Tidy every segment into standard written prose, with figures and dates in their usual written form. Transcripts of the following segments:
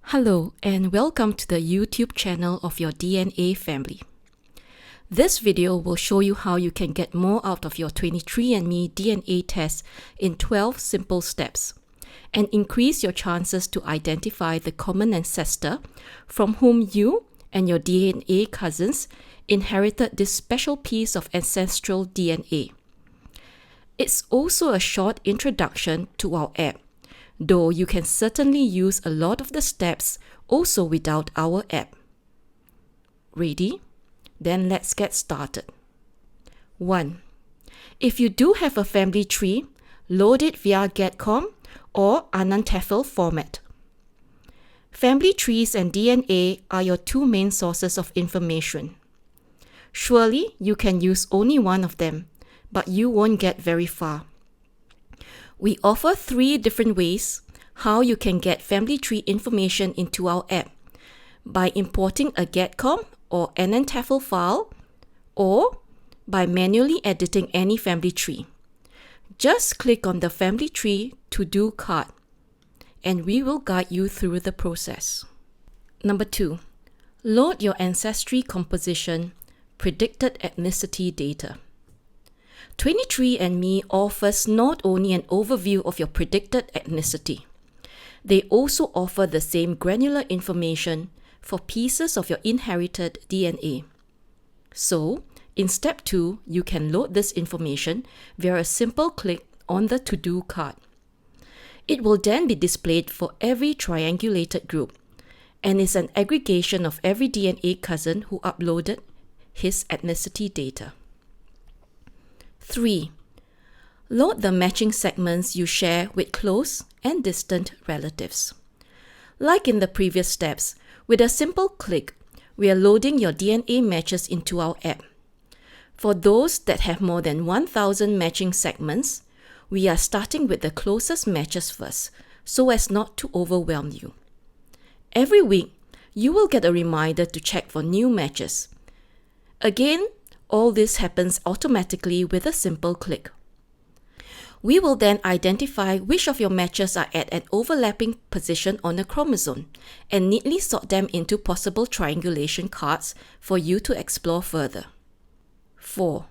Hello and welcome to the YouTube channel of your DNA family. This video will show you how you can get more out of your 23andMe DNA test in 12 simple steps and increase your chances to identify the common ancestor from whom you and your DNA cousins inherited this special piece of ancestral DNA. It's also a short introduction to our app, though you can certainly use a lot of the steps also without our app. Ready? Then let's get started. 1. If you do have a family tree, load it via Getcom or ancestral format. Family trees and DNA are your two main sources of information. Surely you can use only one of them, but you won't get very far. We offer 3 different ways how you can get family tree information into our app: by importing a Getcom or ancestral file, or by manually editing any family tree. Just click on the family tree to-do card, and we will guide you through the process. Number 2, load your Ancestry composition, predicted ethnicity data. 23andMe offers not only an overview of your predicted ethnicity, they also offer the same granular information for pieces of your inherited DNA. So, in step 2, you can load this information via a simple click on the to-do card. It will then be displayed for every triangulated group and is an aggregation of every DNA cousin who uploaded his ethnicity data. 3. Load the matching segments you share with close and distant relatives. Like in the previous steps, with a simple click, we are loading your DNA matches into our app. For those that have more than 1,000 matching segments, we are starting with the closest matches first, so as not to overwhelm you. Every week, you will get a reminder to check for new matches. Again, all this happens automatically with a simple click. We will then identify which of your matches are at an overlapping position on a chromosome and neatly sort them into possible triangulation cards for you to explore further. 4.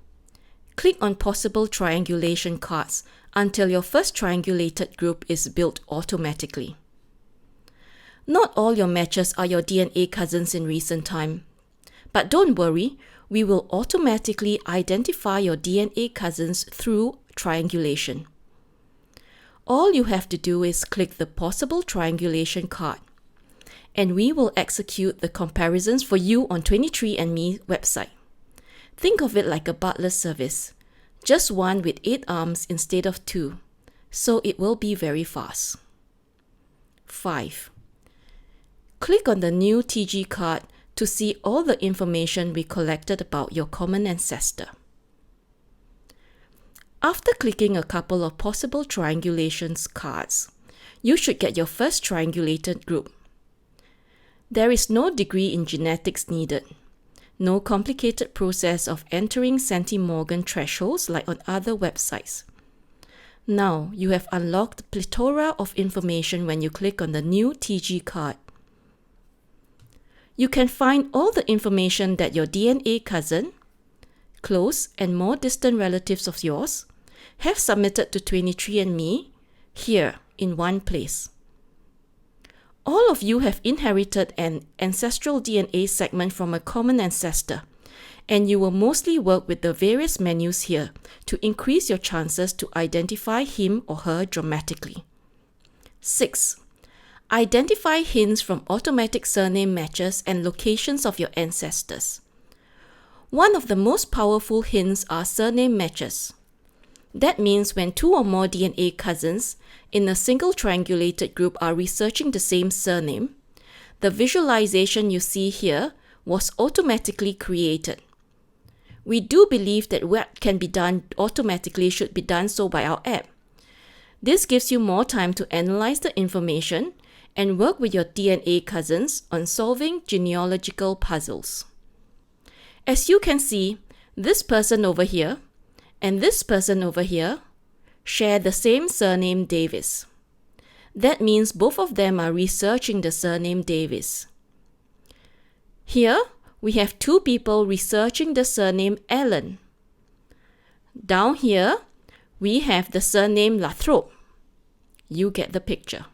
Click on possible triangulation cards until your first triangulated group is built automatically. Not all your matches are your DNA cousins in recent time, but don't worry, we will automatically identify your DNA cousins through triangulation. All you have to do is click the possible triangulation card, and we will execute the comparisons for you on 23andMe website. Think of it like a butler service, just one with 8 arms instead of 2, so it will be very fast. 5. Click on the new TG card to see all the information we collected about your common ancestor. After clicking a couple of possible triangulations cards, you should get your first triangulated group. There is no degree in genetics needed, no complicated process of entering centimorgan thresholds like on other websites. Now you have unlocked a plethora of information when you click on the new TG card. You can find all the information that your DNA cousin, close and more distant relatives of yours, have submitted to 23andMe here in one place. All of you have inherited an ancestral DNA segment from a common ancestor, and you will mostly work with the various menus here to increase your chances to identify him or her dramatically. 6. Identify hints from automatic surname matches and locations of your ancestors. One of the most powerful hints are surname matches. That means when 2 or more DNA cousins in a single triangulated group are researching the same surname, the visualization you see here was automatically created. We do believe that what can be done automatically should be done so by our app. This gives you more time to analyze the information and work with your DNA cousins on solving genealogical puzzles. As you can see, this person over here and this person over here share the same surname Davis. That means both of them are researching the surname Davis. Here, we have two people researching the surname Allen. Down here, we have the surname Lathrop. You get the picture.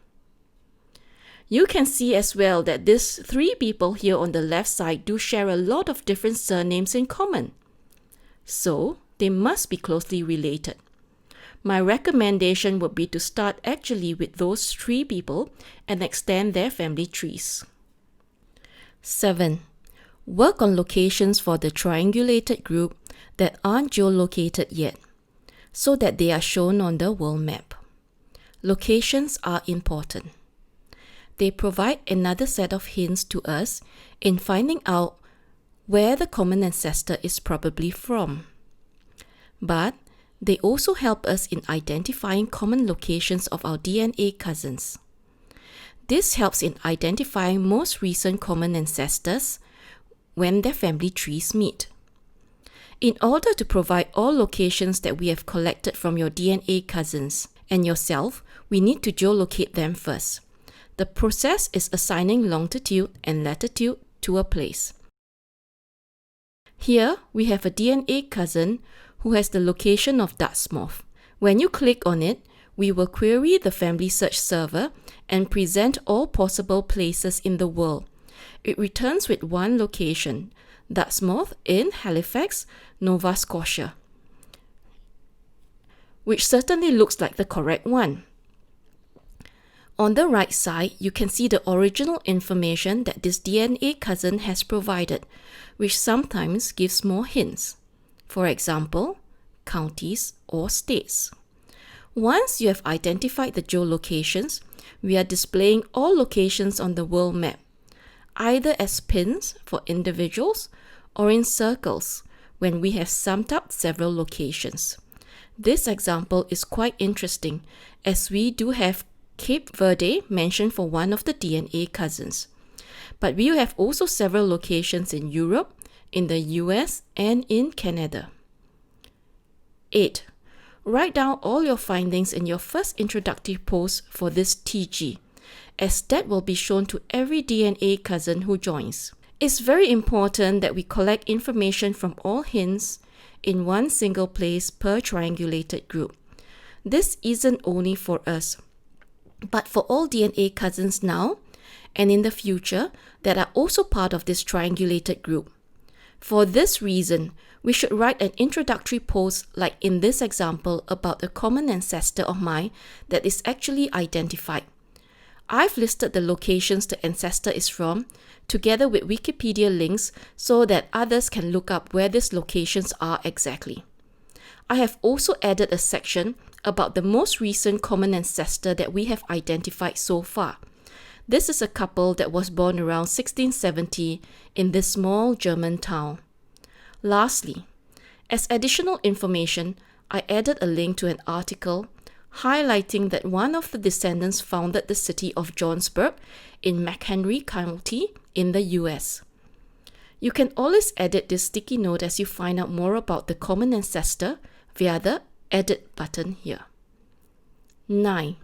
You can see as well that these three people here on the left side do share a lot of different surnames in common. So, they must be closely related. My recommendation would be to start actually with those three people and extend their family trees. 7. Work on locations for the triangulated group that aren't geolocated yet, so that they are shown on the world map. Locations are important. They provide another set of hints to us in finding out where the common ancestor is probably from. But they also help us in identifying common locations of our DNA cousins. This helps in identifying most recent common ancestors when their family trees meet. In order to provide all locations that we have collected from your DNA cousins and yourself, we need to geolocate them first. The process is assigning longitude and latitude to a place. Here, we have a DNA cousin who has the location of Dartmouth. When you click on it, we will query the family search server and present all possible places in the world. It returns with one location, Dartmouth in Halifax, Nova Scotia, which certainly looks like the correct one. On the right side, you can see the original information that this DNA cousin has provided, which sometimes gives more hints. For example, counties or states. Once you have identified the geolocations, we are displaying all locations on the world map, either as pins for individuals or in circles when we have summed up several locations. This example is quite interesting as we do have Cape Verde mentioned for one of the DNA cousins. But we have also several locations in Europe, in the US, and in Canada. 8. Write down all your findings in your first introductory post for this TG, as that will be shown to every DNA cousin who joins. It's very important that we collect information from all hints in one single place per triangulated group. This isn't only for us, but for all DNA cousins now and in the future that are also part of this triangulated group. For this reason, we should write an introductory post like in this example about a common ancestor of mine that is actually identified. I've listed the locations the ancestor is from, together with Wikipedia links so that others can look up where these locations are exactly. I have also added a section about the most recent common ancestor that we have identified so far. This is a couple that was born around 1670 in this small German town. Lastly, as additional information, I added a link to an article highlighting that one of the descendants founded the city of Johnsburg in McHenry County in the US. You can always edit this sticky note as you find out more about the common ancestor via the Edit button here. 9.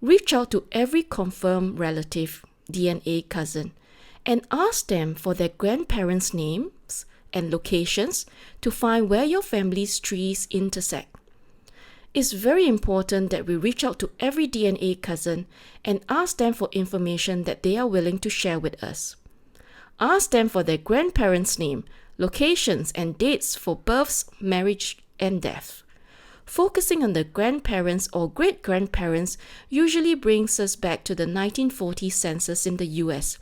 Reach out to every confirmed relative DNA cousin and ask them for their grandparents' names and locations to find where your family's trees intersect. It's very important that we reach out to every DNA cousin and ask them for information that they are willing to share with us. Ask them for their grandparents' name, locations, and dates for births, marriage, and death. Focusing on the grandparents or great-grandparents usually brings us back to the 1940 census in the US,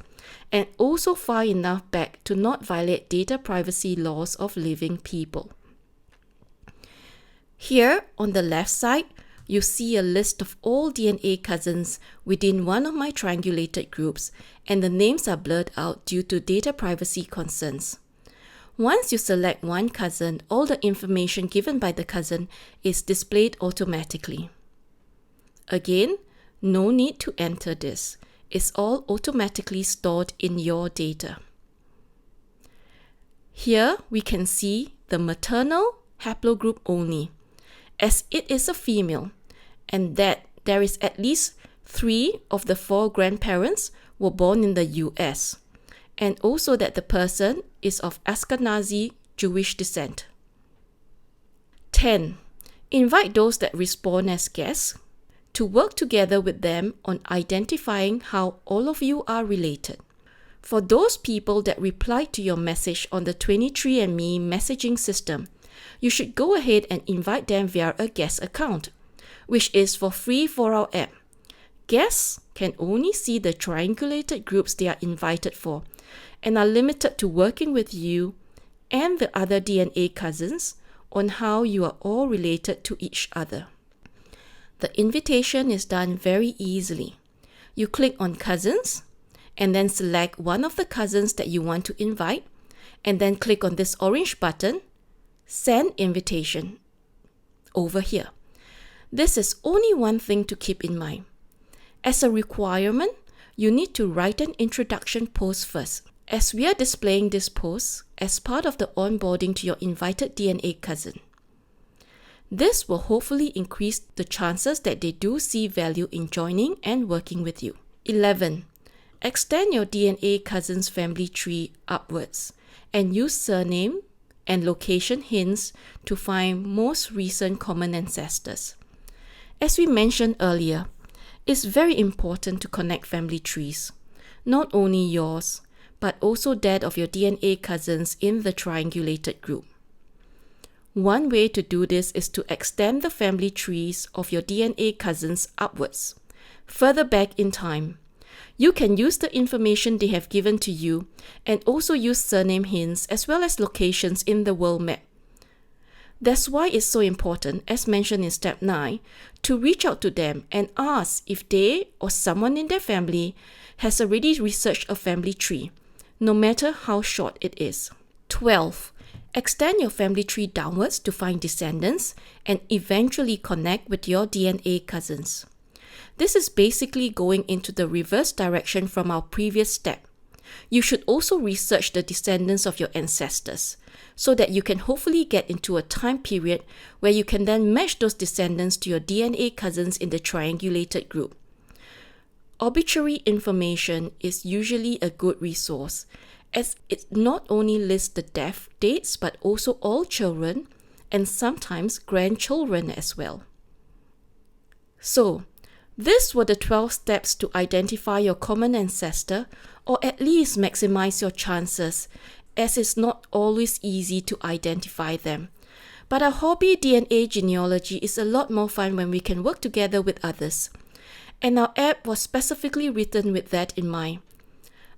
and also far enough back to not violate data privacy laws of living people. Here, on the left side, you see a list of all DNA cousins within one of my triangulated groups, and the names are blurred out due to data privacy concerns. Once you select one cousin, all the information given by the cousin is displayed automatically. Again, no need to enter this. It's all automatically stored in your data. Here we can see the maternal haplogroup only, as it is a female, and that there is at least 3 of the 4 grandparents were born in the US, and also that the person is of Ashkenazi Jewish descent. 10. Invite those that respond as guests to work together with them on identifying how all of you are related. For those people that replied to your message on the 23andMe messaging system, you should go ahead and invite them via a guest account, which is for free for our app. Guests can only see the triangulated groups they are invited for and are limited to working with you and the other DNA cousins on how you are all related to each other. The invitation is done very easily. You click on Cousins and then select one of the cousins that you want to invite, and then click on this orange button, Send Invitation, over here. This is only one thing to keep in mind. As a requirement, you need to write an introduction post first, as we are displaying this post as part of the onboarding to your invited DNA cousin. This will hopefully increase the chances that they do see value in joining and working with you. 11. Extend your DNA cousin's family tree upwards and use surname and location hints to find most recent common ancestors. As we mentioned earlier, it's very important to connect family trees, not only yours, but also that of your DNA cousins in the triangulated group. One way to do this is to extend the family trees of your DNA cousins upwards, further back in time. You can use the information they have given to you and also use surname hints as well as locations in the world map. That's why it's so important, as mentioned in step 9, to reach out to them and ask if they or someone in their family has already researched a family tree, no matter how short it is. 12. Extend your family tree downwards to find descendants and eventually connect with your DNA cousins. This is basically going into the reverse direction from our previous step. You should also research the descendants of your ancestors so that you can hopefully get into a time period where you can then match those descendants to your DNA cousins in the triangulated group. Obituary information is usually a good resource, as it not only lists the death dates but also all children and sometimes grandchildren as well. So, these were the 12 steps to identify your common ancestor, or at least maximize your chances, as it's not always easy to identify them. But our hobby DNA genealogy is a lot more fun when we can work together with others. And our app was specifically written with that in mind.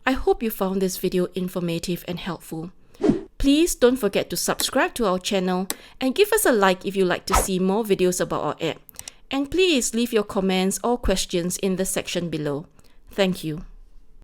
I hope you found this video informative and helpful. Please don't forget to subscribe to our channel and give us a like if you'd like to see more videos about our app. And please leave your comments or questions in the section below. Thank you.